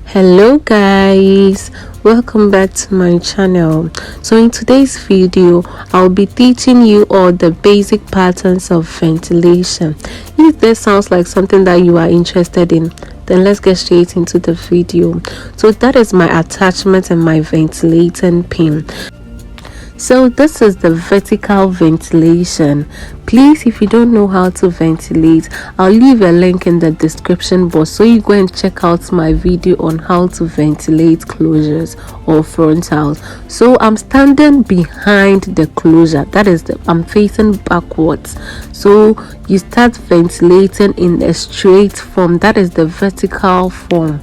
Hello guys, welcome back to my channel. So in today's video I'll be teaching you all the basic patterns of ventilation. If this sounds like something that you are interested in, then let's get straight into the video. So that is my attachment and my ventilating pin. So this is the vertical ventilation. Please, if you don't know how to ventilate, I'll leave a link in the description box so you go and check out my video on how to ventilate closures or frontals. So I'm standing behind the closure, that is I'm facing backwards. So you start ventilating in a straight form, that is the vertical form.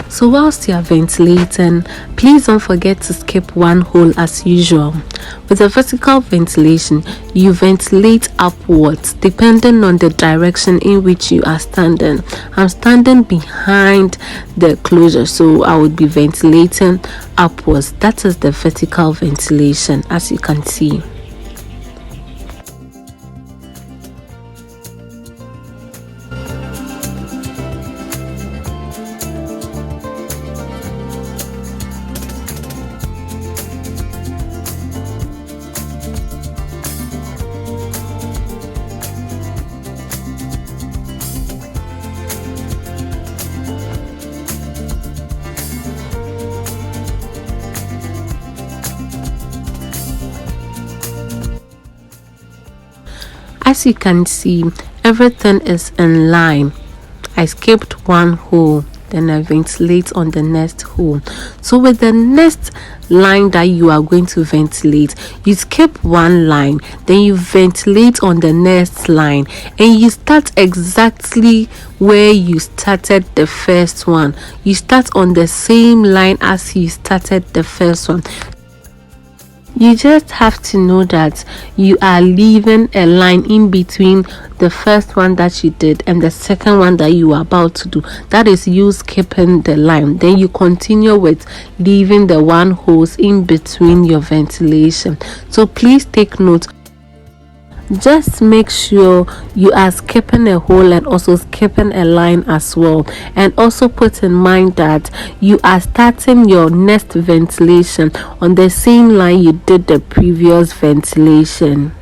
So whilst you are ventilating, please don't forget to skip one hole as usual. With a vertical ventilation, you ventilate upwards depending on the direction in which you are standing. I'm standing behind the closure, so I would be ventilating upwards. That is the vertical ventilation, as you can see. As you can see, everything is in line. I skipped one hole, then I ventilate on the next hole. So with the next line that you are going to ventilate, you skip one line, then you ventilate on the next line, and you start exactly where you started the first one. You start on the same line as you started the first one. You just have to know that you are leaving a line in between the first one that you did and the second one that you are about to do. That is you skipping the line. Then you continue with leaving the one hose in between your ventilation. So please take note. Just make sure you are skipping a hole and also skipping a line as well, and also put in mind that you are starting your next ventilation on the same line you did the previous ventilation.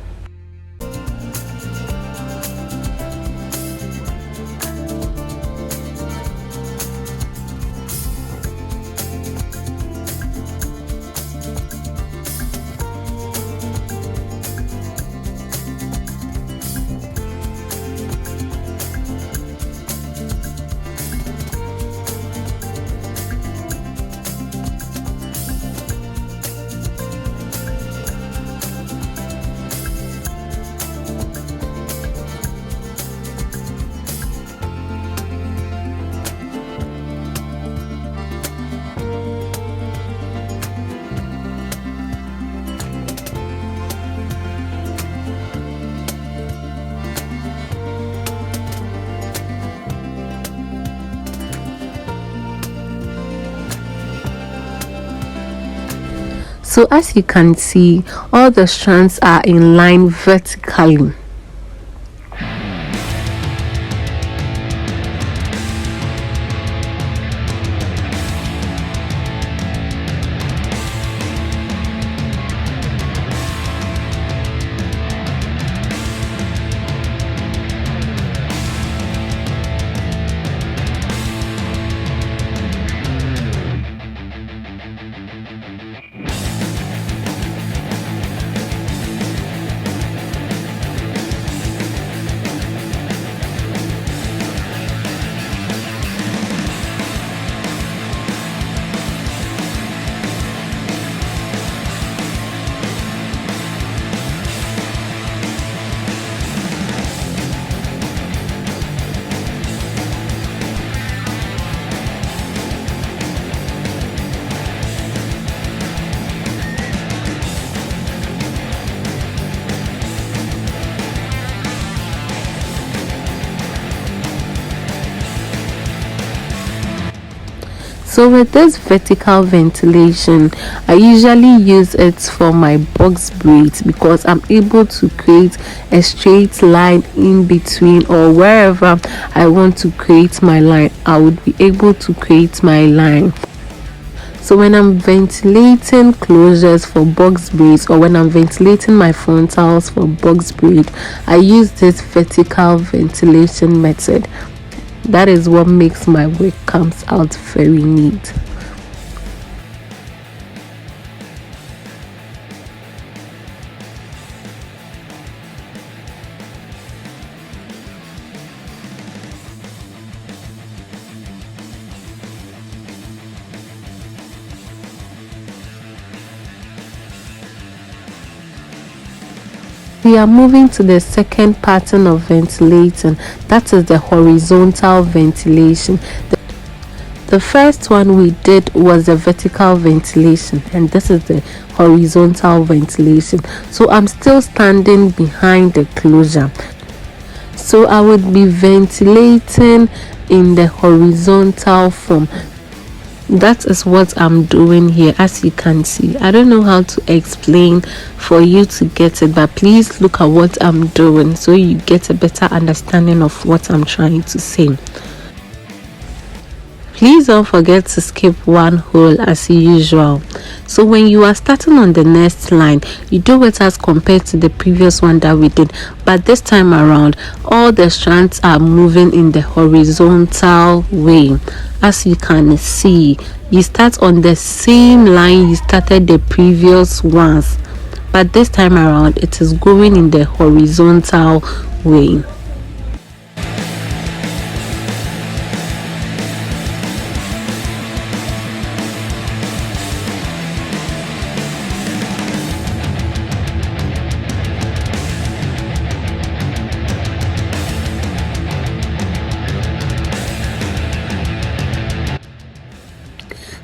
So as you can see, all the strands are in line vertically. So with this vertical ventilation, I usually use it for my box braids because I'm able to create a straight line in between, or wherever I want to create my line, I would be able to create my line. So when I'm ventilating closures for box braids, or when I'm ventilating my frontals for box braid, I use this vertical ventilation method. That is what makes my work comes out very neat. We are moving to the second pattern of ventilating, that is the horizontal ventilation. The first one we did was the vertical ventilation, and this is the horizontal ventilation. So I'm still standing behind the closure. So I would be ventilating in the horizontal form. That is what I'm doing here, as you can see. I don't know how to explain for you to get it, but please look at what I'm doing so you get a better understanding of what I'm trying to say. Please don't forget to skip one hole as usual. So when you are starting on the next line, you do it as compared to the previous one that we did, but this time around all the strands are moving in the horizontal way. As you can see, you start on the same line you started the previous ones, but this time around it is going in the horizontal way.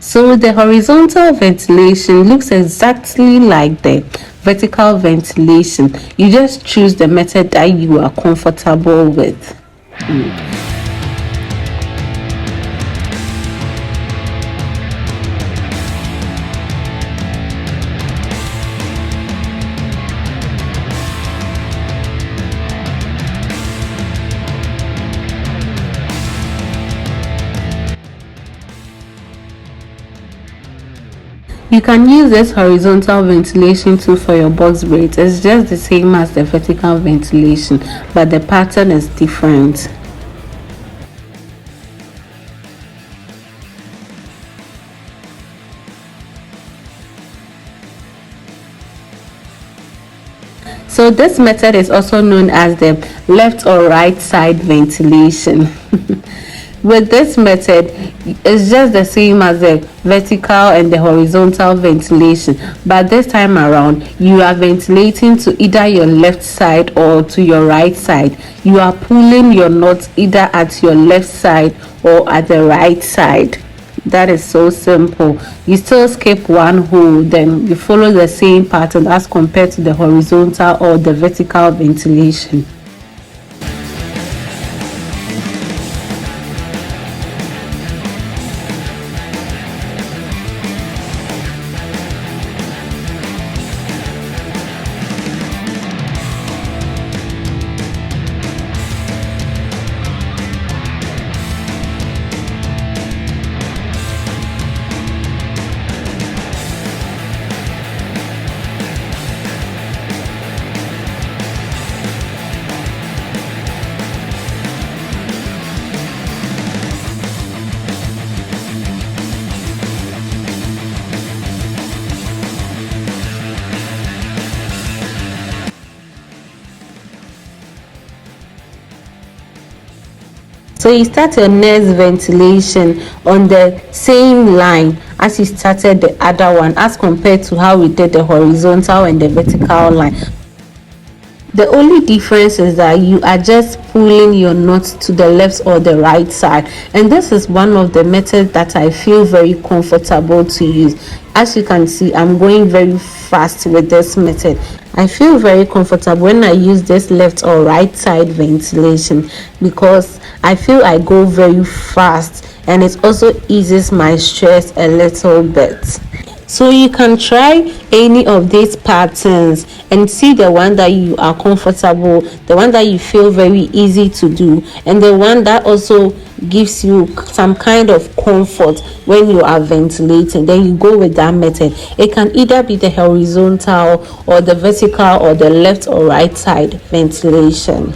So the horizontal ventilation looks exactly like the vertical ventilation. You just choose the method that you are comfortable with. You can use this horizontal ventilation tool for your box braids. It's just the same as the vertical ventilation, but the pattern is different. So this method is also known as the left or right side ventilation. With this method, it's just the same as the vertical and the horizontal ventilation, but this time around you are ventilating to either your left side or to your right side. You are pulling your knots either at your left side or at the right side. That is so simple. You still skip one hole, then you follow the same pattern as compared to the horizontal or the vertical ventilation. So you start your next ventilation on the same line as you started the other one, as compared to how we did the horizontal and the vertical line. The only difference is that you are just pulling your knots to the left or the right side, and this is one of the methods that I feel very comfortable to use. As you can see, I'm going very fast with this method. I feel very comfortable when I use this left or right side ventilation because I feel I go very fast and it also eases my stress a little bit. So you can try any of these patterns and see the one that you are comfortable, the one that you feel very easy to do, and the one that also gives you some kind of comfort when you are ventilating. Then you go with that method. It can either be the horizontal or the vertical or the left or right side ventilation.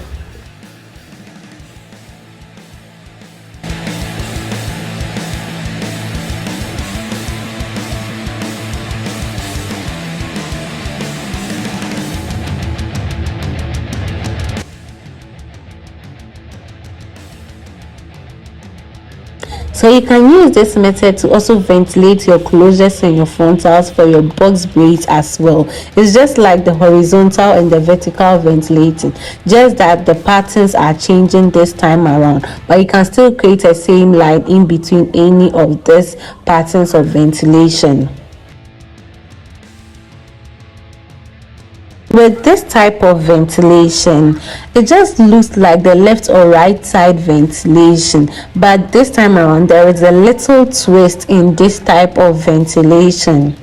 So you can use this method to also ventilate your closures and your frontals for your box braids as well. It's just like the horizontal and the vertical ventilating, just that the patterns are changing this time around, but you can still create a same line in between any of these patterns of ventilation. With this type of ventilation, it just looks like the left or right side ventilation, but this time around there is a little twist in this type of ventilation.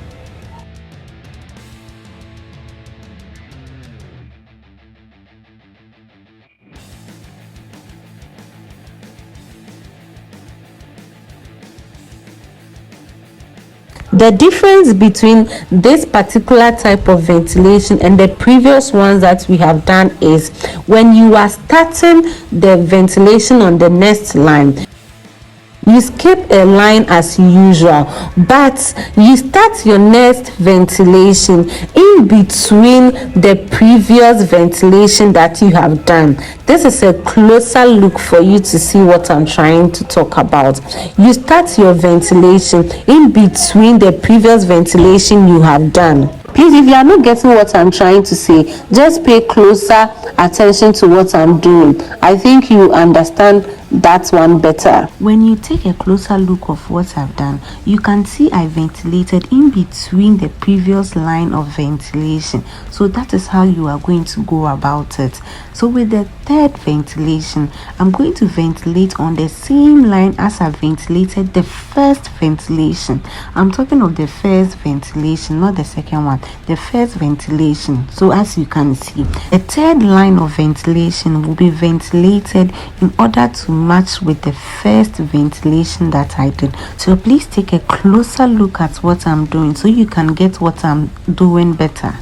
The difference between this particular type of ventilation and the previous ones that we have done is when you are starting the ventilation on the next line, you skip a line as usual, but you start your next ventilation in between the previous ventilation that you have done. This is a closer look for you to see what I'm trying to talk about. You start your ventilation in between the previous ventilation you have done. Please, if you are not getting what I'm trying to say, just pay closer attention to what I'm doing. I think you understand that one better. When you take a closer look of what I've done, you can see I ventilated in between the previous line of ventilation. So that is how you are going to go about it. So with the third ventilation, I'm going to ventilate on the same line as I ventilated the first ventilation. I'm talking of the first ventilation, not the second one, the first ventilation. So as you can see, the third line of ventilation will be ventilated in order to match with the first ventilation that I did. So please take a closer look at what I'm doing so you can get what I'm doing better.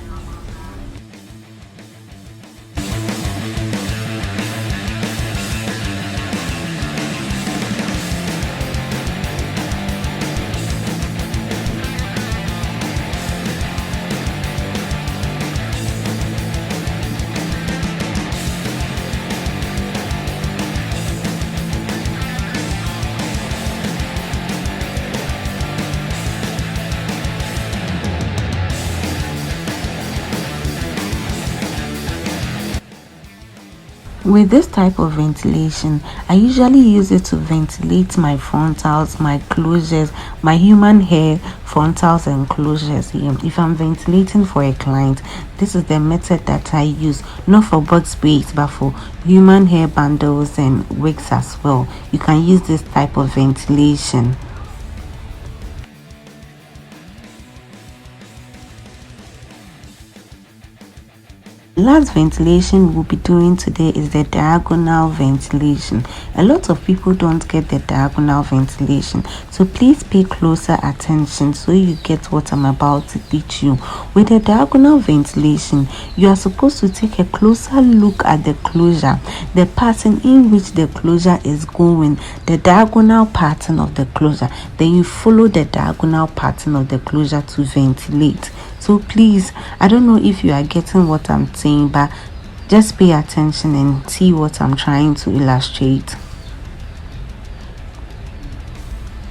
With this type of ventilation, I usually use it to ventilate my frontals, my closures, my human hair frontals and closures here. If I'm ventilating for a client, this is the method that I use, not for box braids but for human hair bundles and wigs as well. You can use this type of ventilation. Last ventilation we'll be doing today is the diagonal ventilation. A lot of people don't get the diagonal ventilation, so please pay closer attention so you get what I'm about to teach you. With the diagonal ventilation, you are supposed to take a closer look at the closure, the pattern in which the closure is going, the diagonal pattern of the closure. Then you follow the diagonal pattern of the closure to ventilate. So please, I don't know if you are getting what I'm saying, but just pay attention and see what I'm trying to illustrate.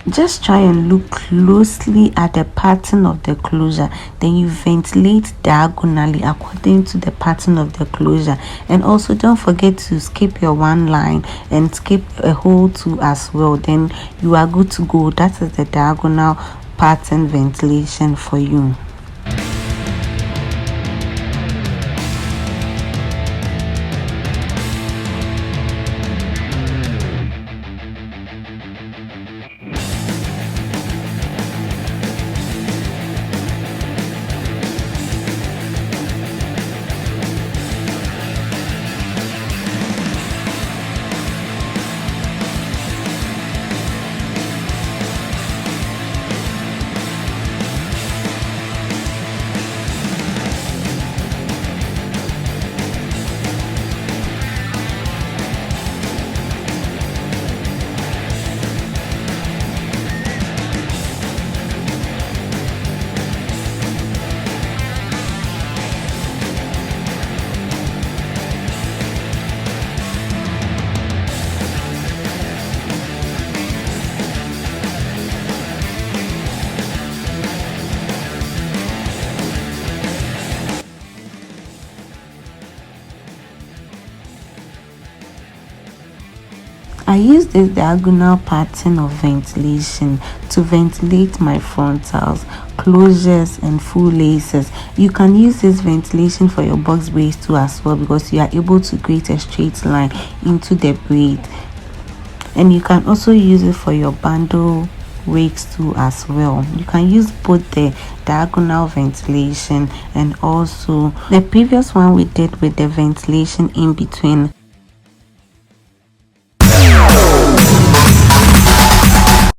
Just try and look closely at the pattern of the closure, then you ventilate diagonally according to the pattern of the closure. And also don't forget to skip your one line and skip a whole two as well, then you are good to go. That is the diagonal pattern ventilation for you. I use this diagonal pattern of ventilation to ventilate my frontals, closures and full laces. You can use this ventilation for your box braids too as well, because you are able to create a straight line into the braid. And you can also use it for your bundle wigs too as well. You can use both the diagonal ventilation and also the previous one we did with the ventilation in between.